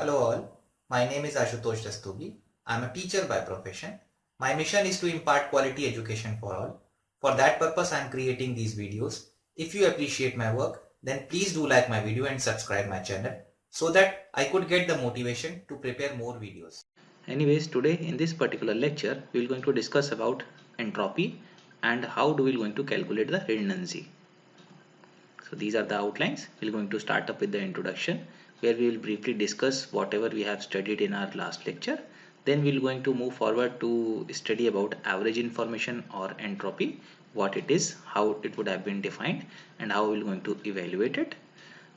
Hello all, my name is Ashutosh. I am a teacher by profession. My mission is to impart quality education for all. For that purpose I am creating these videos. If you appreciate my work, then please do like my video and subscribe my channel so that I could get the motivation to prepare more videos. Anyways, today in this particular lecture, we are going to discuss about entropy and how do we going to calculate the redundancy. So these are the outlines. We're going to start up with the introduction where we will briefly discuss whatever we have studied in our last lecture. Then we're going to move forward to study about average information or entropy, what it is, how it would have been defined, and how we're going to evaluate it.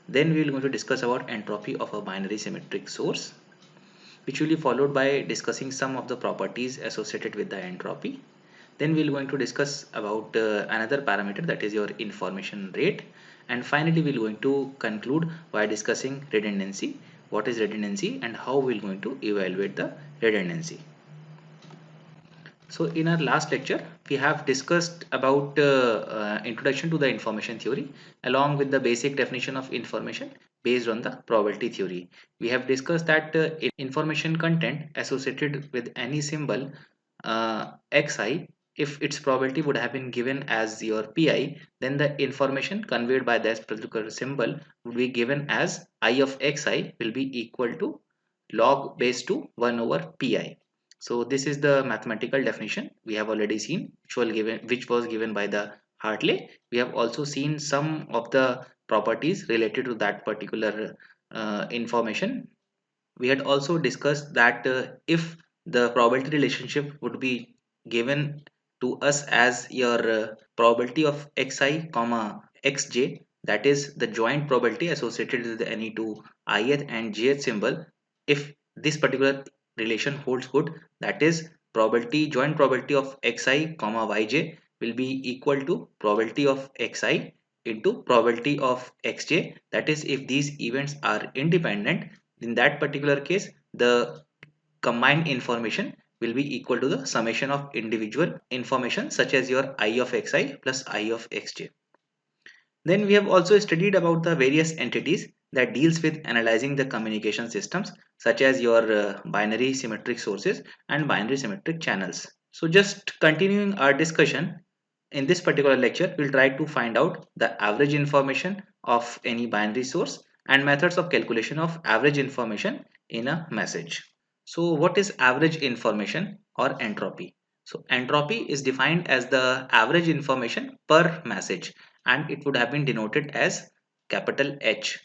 Then we're going to discuss about entropy of a binary symmetric source, which will be followed by discussing some of the properties associated with the entropy. Then we're going to discuss about another parameter, that is your information rate, and finally we're going to conclude by discussing redundancy, what is redundancy and how we're going to evaluate the redundancy. So in our last lecture, we have discussed about introduction to the information theory along with the basic definition of information based on the probability theory. We have discussed that information content associated with any symbol xi, if its probability would have been given as your pi, then the information conveyed by this particular symbol would be given as I of xi will be equal to log base to 1 over pi. So this is the mathematical definition we have already seen, which was given by the Hartley. We have also seen some of the properties related to that particular information. We had also discussed that if the probability relationship would be given to us as your probability of xi comma xj, that is the joint probability associated with any two ith and jth symbol. If this particular relation holds good, that is probability joint probability of xi comma yj will be equal to probability of xi into probability of xj. That is, if these events are independent, in that particular case the combined information will be equal to the summation of individual information such as your I of xi plus I of xj. Then we have also studied about the various entities that deals with analyzing the communication systems such as your binary symmetric sources and binary symmetric channels. So just continuing our discussion, in this particular lecture we'll try to find out the average information of any binary source and methods of calculation of average information in a message. So what is average information or entropy? So entropy is defined as the average information per message, and it would have been denoted as capital H.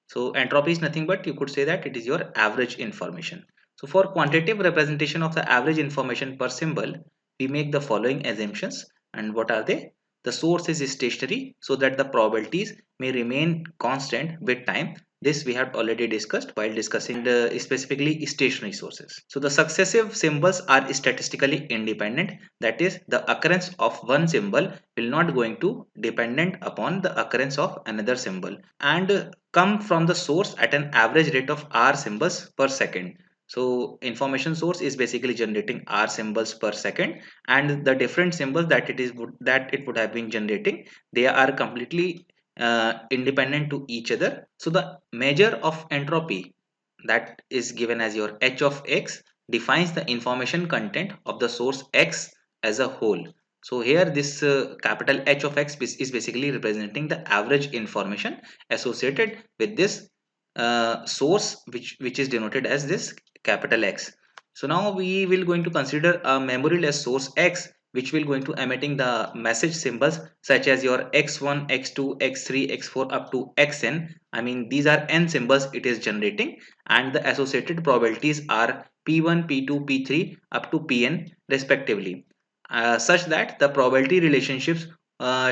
So entropy is nothing but, you could say that it is your average information. So for quantitative representation of the average information per symbol, we make the following assumptions. And what are they? The source is stationary so that the probabilities may remain constant with time. This we have already discussed while discussing the specifically stationary sources. So the successive symbols are statistically independent. That is, the occurrence of one symbol will not going to dependent upon the occurrence of another symbol, and come from the source at an average rate of r symbols per second. So information source is basically generating r symbols per second, and the different symbols that it would have been generating, they are completely independent to each other. So the measure of entropy, that is given as your h of x, defines the information content of the source x as a whole. So here this capital H of x is basically representing the average information associated with this source, which is denoted as this capital X. So now we will going to consider a memoryless source X, which will going to emitting the message symbols such as your x1, x2, x3, x4 up to xn. I mean, these are n symbols it is generating, and the associated probabilities are p1, p2, p3 up to pn respectively, such that the probability relationships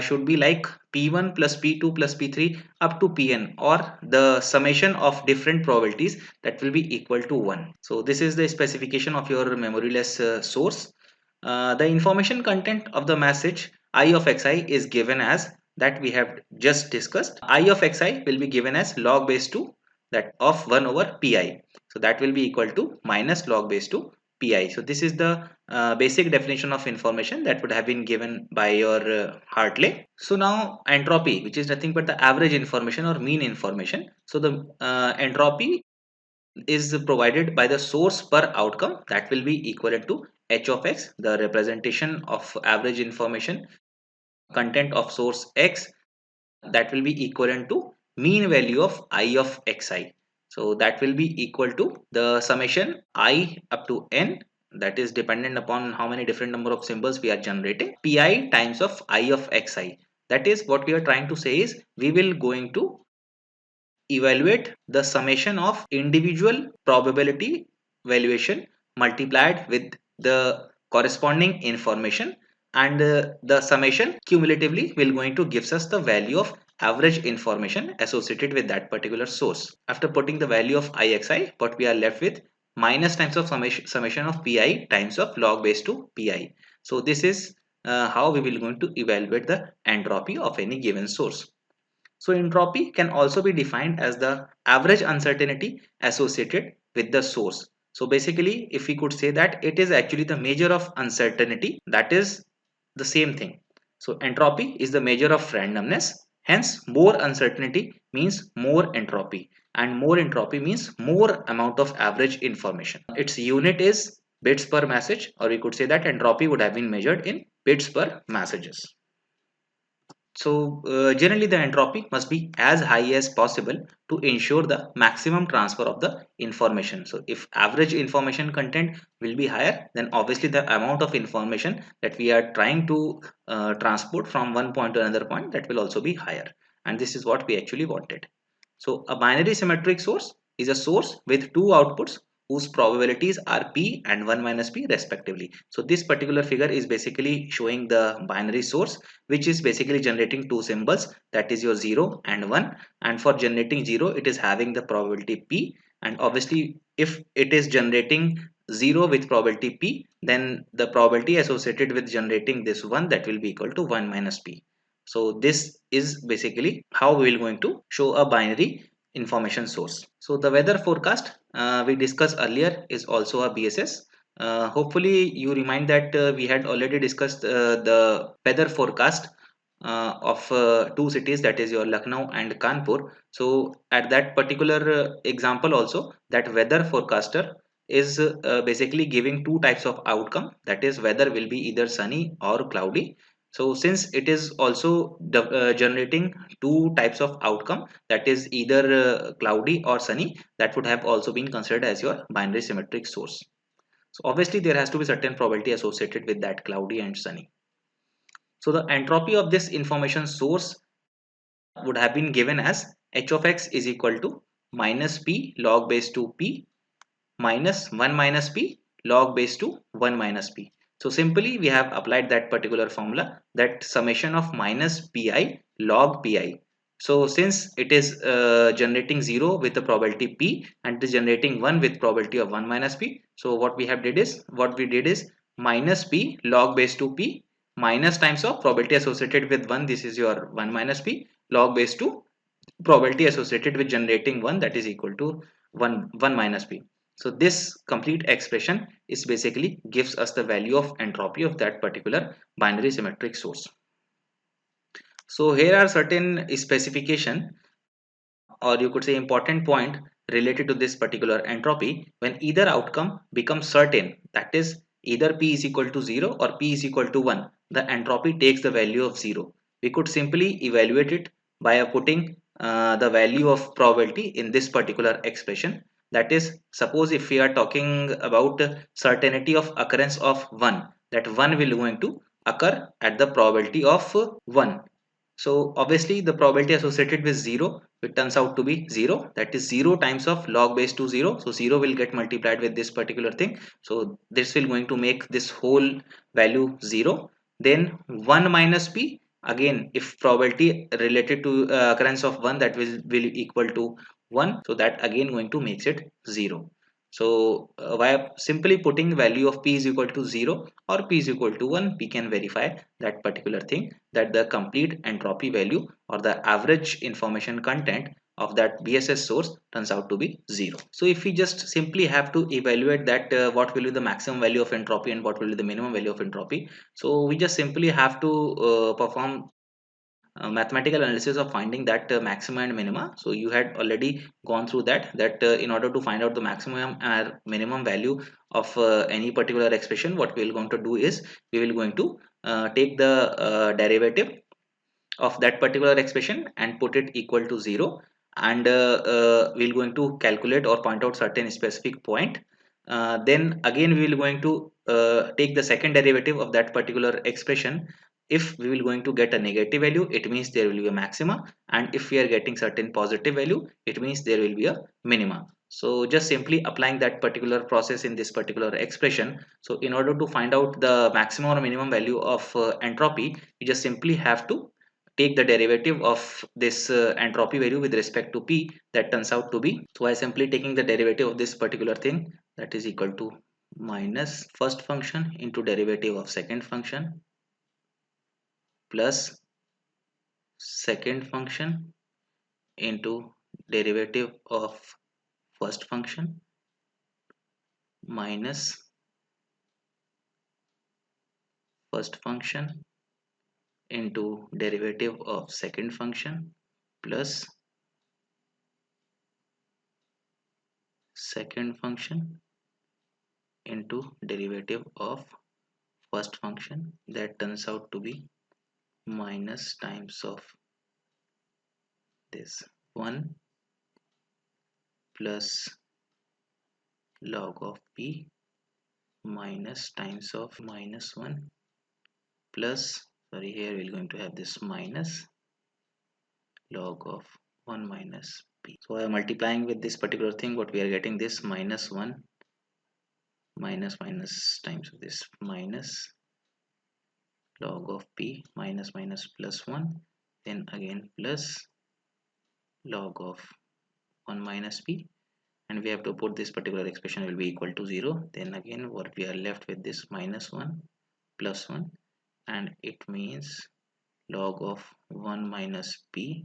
should be like p1 plus p2 plus p3 up to pn, or the summation of different probabilities that will be equal to 1. So this is the specification of your memoryless source. The information content of the message I of xi is given as that we have just discussed. I of xi will be given as log base 2 that of 1 over pi. So that will be equal to minus log base 2 pi. So this is the basic definition of information that would have been given by your Hartley. So now entropy, which is nothing but the average information or mean information. So the entropy is provided by the source per outcome, that will be equivalent to h of x, the representation of average information content of source x, that will be equivalent to mean value of I of xi. So that will be equal to the summation I up to n, that is dependent upon how many different number of symbols we are generating, pi times of I of xi. That is what we are trying to say is we will going to evaluate the summation of individual probability valuation multiplied with the corresponding information, and the summation cumulatively will going to gives us the value of average information associated with that particular source. After putting the value of ixi, what we are left with minus times of summation of pi times of log base to pi. So this is how we will going to evaluate the entropy of any given source. So entropy can also be defined as the average uncertainty associated with the source. So basically, if we could say that it is actually the measure of uncertainty, that is the same thing. So entropy is the measure of randomness. Hence, more uncertainty means more entropy, and more entropy means more amount of average information. Its unit is bits per message, or we could say that entropy would have been measured in bits per messages. So generally the entropy must be as high as possible to ensure the maximum transfer of the information. So if average information content will be higher, then obviously the amount of information that we are trying to transport from one point to another point, that will also be higher. And this is what we actually wanted. So a binary symmetric source is a source with two outputs whose probabilities are p and 1 minus p respectively. So this particular figure is basically showing the binary source, which is basically generating two symbols, that is your 0 and 1, and for generating 0 it is having the probability p, and obviously if it is generating 0 with probability p, then the probability associated with generating this 1, that will be equal to 1 minus p. So this is basically how we will going to show a binary information source. So the weather forecast we discussed earlier is also a BSS. Hopefully you remind that we had already discussed the weather forecast of two cities, that is your Lucknow and Kanpur. So at that particular example also, that weather forecaster is basically giving two types of outcome, that is weather will be either sunny or cloudy. So since it is also generating two types of outcome, that is either cloudy or sunny, that would have also been considered as your binary symmetric source. So obviously there has to be certain probability associated with that cloudy and sunny. So the entropy of this information source would have been given as h of x is equal to minus p log base to p minus 1 minus p log base to 1 minus p. So simply we have applied that particular formula, that summation of minus pi log pi. So since it is generating 0 with the probability p and it is generating 1 with probability of 1 minus p, so what we did is minus p log base to p minus times of probability associated with 1, this is your 1 minus p, log base to probability associated with generating 1, that is equal to 1 minus p. So this complete expression is basically gives us the value of entropy of that particular binary symmetric source. So here are certain specification, or you could say important point related to this particular entropy. When either outcome becomes certain, that is either p is equal to 0 or p is equal to 1, the entropy takes the value of 0. We could simply evaluate it by putting the value of probability in this particular expression. That is, suppose if we are talking about certainty of occurrence of 1, that 1 will going to occur at the probability of 1. So obviously the probability associated with 0, it turns out to be 0, that is 0 times of log base to 0. So 0 will get multiplied with this particular thing. So this will going to make this whole value 0. Then 1 minus p, again if probability related to occurrence of 1, that will equal to 1. So that again going to makes it 0. So by simply putting value of p is equal to 0 or p is equal to 1, we can verify that particular thing, that the complete entropy value or the average information content of that BSS source turns out to be 0. So if we just simply have to evaluate that what will be the maximum value of entropy and what will be the minimum value of entropy, so we just simply have to perform mathematical analysis of finding that maxima and minima. So you had already gone through that in order to find out the maximum and minimum value of any particular expression, what we are going to do is we will going to take the derivative of that particular expression and put it equal to 0, and we're going to calculate or point out certain specific point. Then again we will going to take the second derivative of that particular expression. If we will going to get a negative value, it means there will be a maxima, and if we are getting certain positive value, it means there will be a minima. So just simply applying that particular process in this particular expression. So in order to find out the maximum or minimum value of entropy, you just simply have to take the derivative of this entropy value with respect to p. That turns out to be, so I simply taking the derivative of this particular thing, that is equal to minus first function into derivative of second function plus second function into derivative of first function minus first function into derivative of second function plus second function into derivative of first function. That turns out to be minus times of this 1 plus log of p minus times of minus 1 plus, sorry, here we're going to have this minus log of 1 minus p. So I am multiplying with this particular thing, what we are getting, this minus 1 minus minus times of this minus log of p minus minus plus 1, then again plus log of 1 minus p, and we have to put this particular expression will be equal to 0. Then again what we are left with this minus 1 plus 1, and it means log of 1 minus p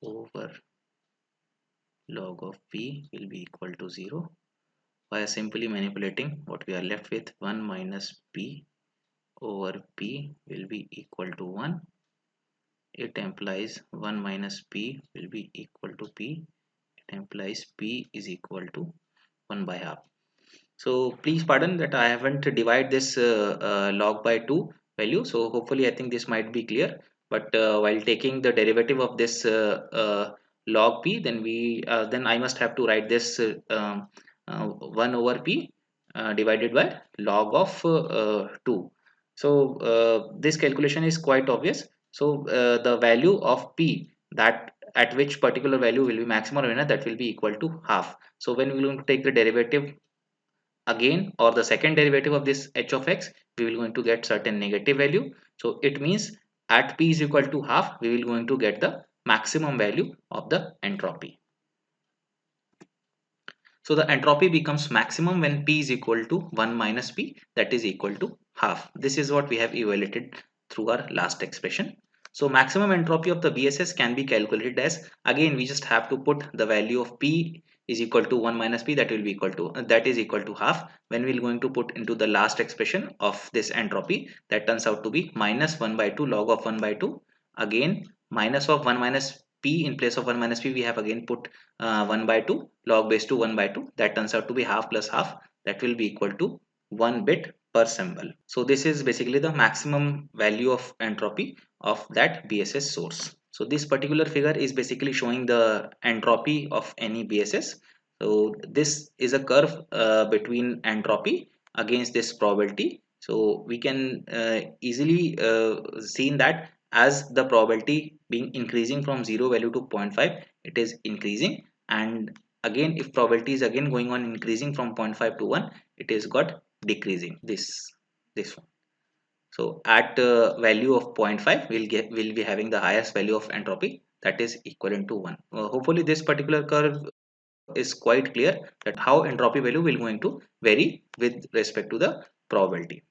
over log of p will be equal to 0. By simply manipulating, what we are left with, 1 minus p over p will be equal to 1. It implies 1 minus p will be equal to p. It implies p is equal to 1 by half. So please pardon that I haven't divided this log by 2 value. So hopefully I think this might be clear. But while taking the derivative of this log p, then I must have to write this 1 over p divided by log of 2. So this calculation is quite obvious. So the value of p, that at which particular value will be maximum or minimum, that will be equal to half. So when we are going to take the derivative again, or the second derivative of this h of x, we will going to get certain negative value. So it means at p is equal to half, we will going to get the maximum value of the entropy. So the entropy becomes maximum when p is equal to 1 minus p, that is equal to half. This is what we have evaluated through our last expression. So maximum entropy of the BSS can be calculated as, again we just have to put the value of p is equal to 1 minus p, that will be equal to that is equal to half. When we're going to put into the last expression of this entropy, that turns out to be minus 1 by 2 log of 1 by 2, again minus of 1 minus p, in place of 1 minus p we have again put 1 by 2 log base to 1 by 2, that turns out to be half plus half, that will be equal to 1 bit per symbol. So this is basically the maximum value of entropy of that BSS source. So this particular figure is basically showing the entropy of any BSS. So this is a curve between entropy against this probability. So we can easily see that as the probability being increasing from 0 value to 0.5, it is increasing, and again if probability is again going on increasing from 0.5 to 1, it is got decreasing, this one. So at value of 0.5 we'll be having the highest value of entropy, that is equivalent to 1. Hopefully this particular curve is quite clear, that how entropy value will going to vary with respect to the probability.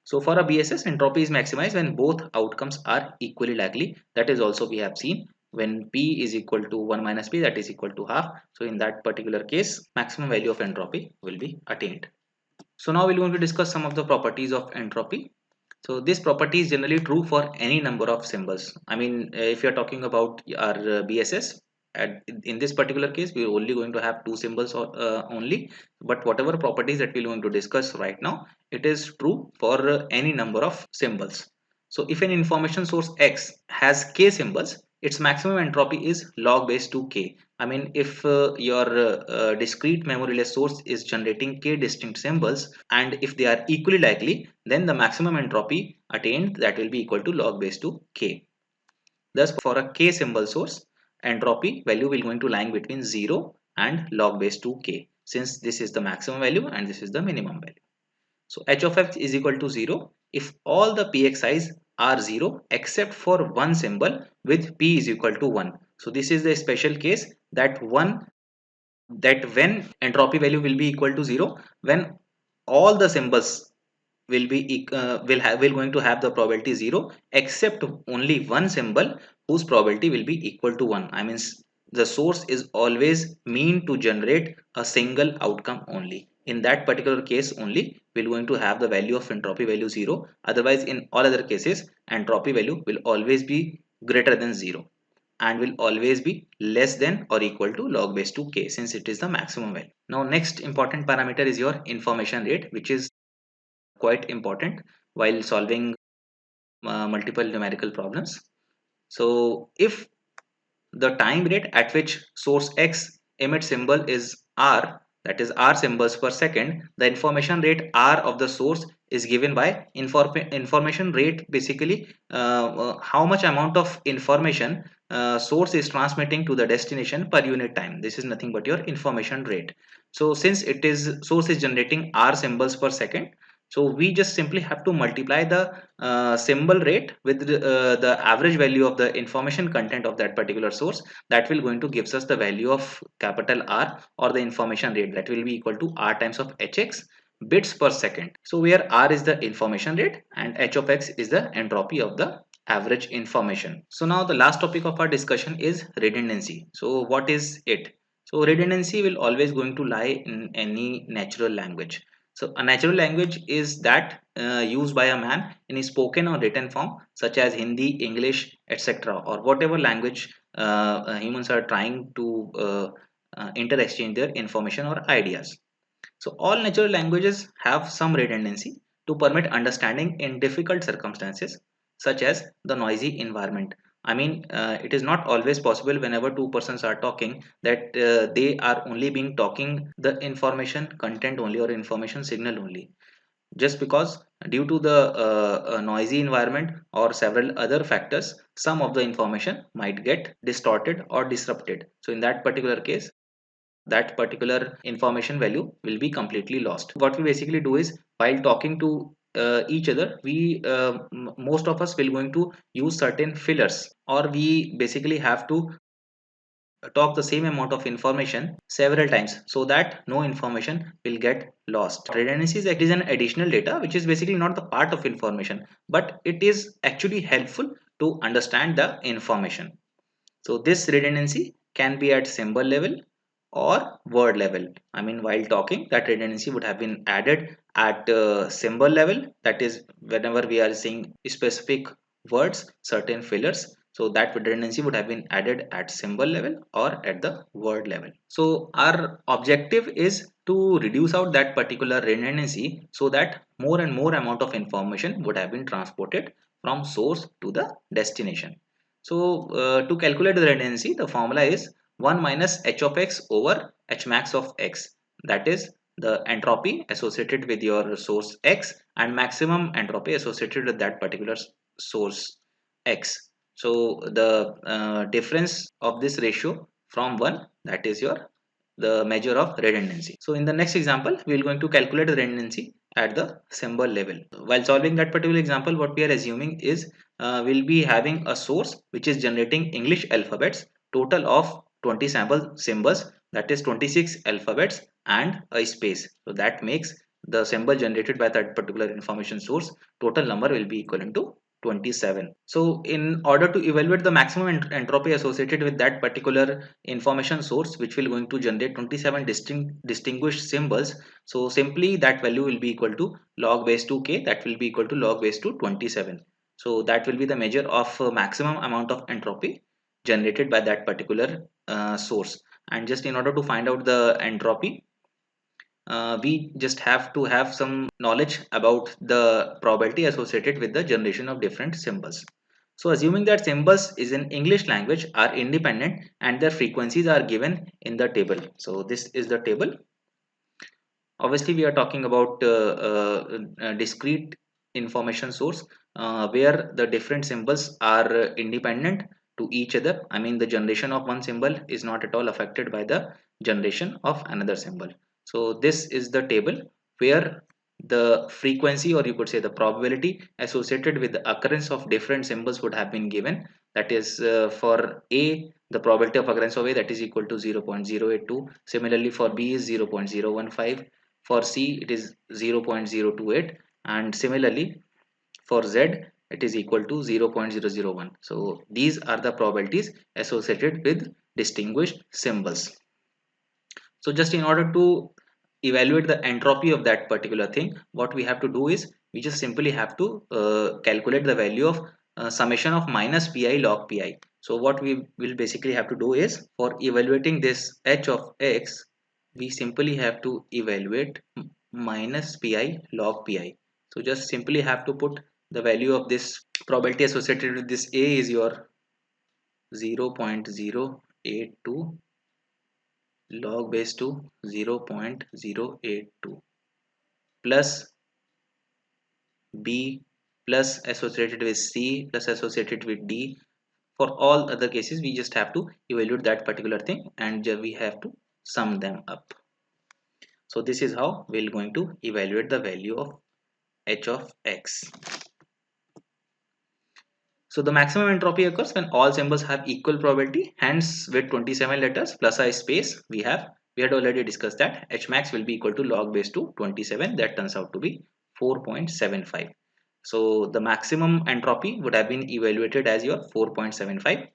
So for a BSS, entropy is maximized when both outcomes are equally likely. That is also we have seen when p is equal to 1 minus p, that is equal to half. So in that particular case, maximum value of entropy will be attained. So now we're going to discuss some of the properties of entropy. So this property is generally true for any number of symbols. I mean, if you're talking about our BSS, in this particular case, we're only going to have two symbols only. But whatever properties that we're going to discuss right now, it is true for any number of symbols. So if an information source X has k symbols, its maximum entropy is log base 2k. I mean, if your discrete memoryless source is generating k distinct symbols, and if they are equally likely, then the maximum entropy attained, that will be equal to log base 2 k. Thus, for a k symbol source, entropy value will going to lying between 0 and log base 2 k, since this is the maximum value and this is the minimum value. So h of x is equal to 0 if all the pxi's are 0 except for one symbol with p is equal to 1. So this is the special case that when entropy value will be equal to 0 when all the symbols will going to have the probability 0 except only one symbol whose probability will be equal to 1. I mean, the source is always mean to generate a single outcome only. In that particular case only, we're going to have the value of entropy value 0. Otherwise, in all other cases, entropy value will always be greater than 0 and will always be less than or equal to log base 2k, since it is the maximum value. Now next important parameter is your information rate, which is quite important while solving multiple numerical problems. So if the time rate at which source X emits symbol is R, that is R symbols per second, the information rate R of the source is given by information rate, basically how much amount of information source is transmitting to the destination per unit time. This is nothing but your information rate. So since it is source is generating R symbols per second, so we just simply have to multiply the symbol rate with the average value of the information content of that particular source. That will going to gives us the value of capital R, or the information rate, that will be equal to R times of hx bits per second. So where R is the information rate and h of x is the entropy of the average information. So now the last topic of our discussion is redundancy. So what is it? So redundancy will always going to lie in any natural language. So a natural language is that used by a man in a spoken or written form, such as Hindi, English, etc., or whatever language humans are trying to interexchange their information or ideas. So all natural languages have some redundancy to permit understanding in difficult circumstances, such as the noisy environment. I mean, it is not always possible whenever two persons are talking that they are only being talking the information content only or information signal only. Just because due to the noisy environment or several other factors, some of the information might get distorted or disrupted. So in that particular case, that particular information value will be completely lost. What we basically do is, while talking to each other, we most of us will going to use certain fillers, or we basically have to talk the same amount of information several times so that no information will get lost. Redundancy is an additional data which is basically not the part of information, but it is actually helpful to understand the information. So this redundancy can be at symbol level or word level. I mean, while talking, that redundancy would have been added at symbol level, that is whenever we are saying specific words, certain fillers, so that redundancy would have been added at symbol level or at the word level. So our objective is to reduce out that particular redundancy so that more and more amount of information would have been transported from source to the destination. So to calculate the redundancy, the formula is 1 minus h of x over h max of x. That is the entropy associated with your source x and maximum entropy associated with that particular source x. So the difference of this ratio from 1, that is your the measure of redundancy. So in the next example, we are going to calculate the redundancy at the symbol level. While solving that particular example, what we are assuming is we'll be having a source which is generating English alphabets, total of 20 sample symbols, that is 26 alphabets and a space. So that makes the symbol generated by that particular information source, total number will be equivalent to 27. So in order to evaluate the maximum entropy associated with that particular information source, which will going to generate 27 distinguished symbols, so simply that value will be equal to log base 2k, that will be equal to log base to 27. So that will be the measure of maximum amount of entropy generated by that particular source. And just in order to find out the entropy, we just have to have some knowledge about the probability associated with the generation of different symbols. So assuming that symbols is in English language are independent and their frequencies are given in the table. So this is the table. Obviously we are talking about discrete information source where the different symbols are independent to each other. I mean, the generation of one symbol is not at all affected by the generation of another symbol. So this is the table where the frequency, or you could say the probability associated with the occurrence of different symbols would have been given. That is for A, the probability of occurrence of A, that is equal to 0.082. Similarly for B is 0.015. For C it is 0.028, and similarly for Z it is equal to 0.001. So these are the probabilities associated with distinguished symbols. So just in order to evaluate the entropy of that particular thing, what we have to do is we just simply have to calculate the value of summation of minus pi log pi. So what we will basically have to do is, for evaluating this h of x, we simply have to evaluate minus pi log pi. So just simply have to put the value of this probability associated with this a is your 0.082 log base to 0.082 plus B plus associated with C plus associated with D. For all other cases we just have to evaluate that particular thing and we have to sum them up. So this is how we're going to evaluate the value of h of x. So the maximum entropy occurs when all symbols have equal probability. Hence, with 27 letters plus a space, we had already discussed that h max will be equal to log base to 27. That turns out to be 4.75. So the maximum entropy would have been evaluated as your 4.75,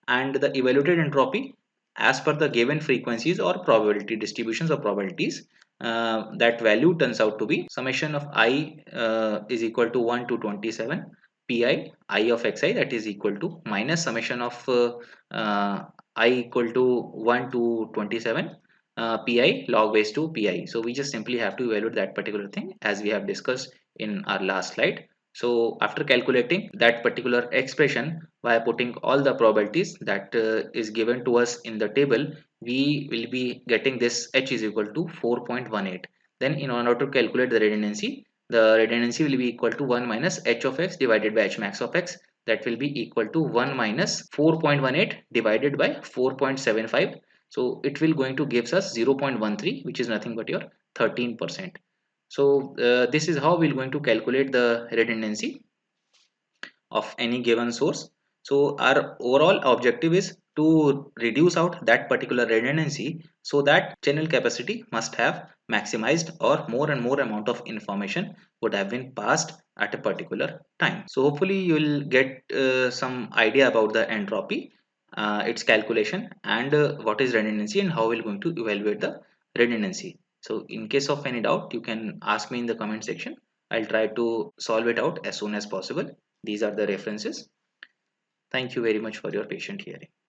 and the evaluated entropy as per the given frequencies or probability distributions of probabilities, that value turns out to be summation of I is equal to 1 to 27 pi I of xi, that is equal to minus summation of I equal to 1 to 27 pi log base to pi. So we just simply have to evaluate that particular thing as we have discussed in our last slide. So after calculating that particular expression by putting all the probabilities that is given to us in the table, we will be getting this h is equal to 4.18. Then in order to calculate the redundancy will be equal to 1 minus h of x divided by h max of x. That will be equal to 1 minus 4.18 divided by 4.75. So it will going to gives us 0.13, which is nothing but your 13%. So this is how we're going to calculate the redundancy of any given source. So our overall objective is to reduce out that particular redundancy so that channel capacity must have maximized, or more and more amount of information would have been passed at a particular time. So hopefully you will get some idea about the entropy, its calculation, and what is redundancy and how we're going to evaluate the redundancy. So in case of any doubt, you can ask me in the comment section. I'll try to solve it out as soon as possible. These are the references. Thank you very much for your patient hearing.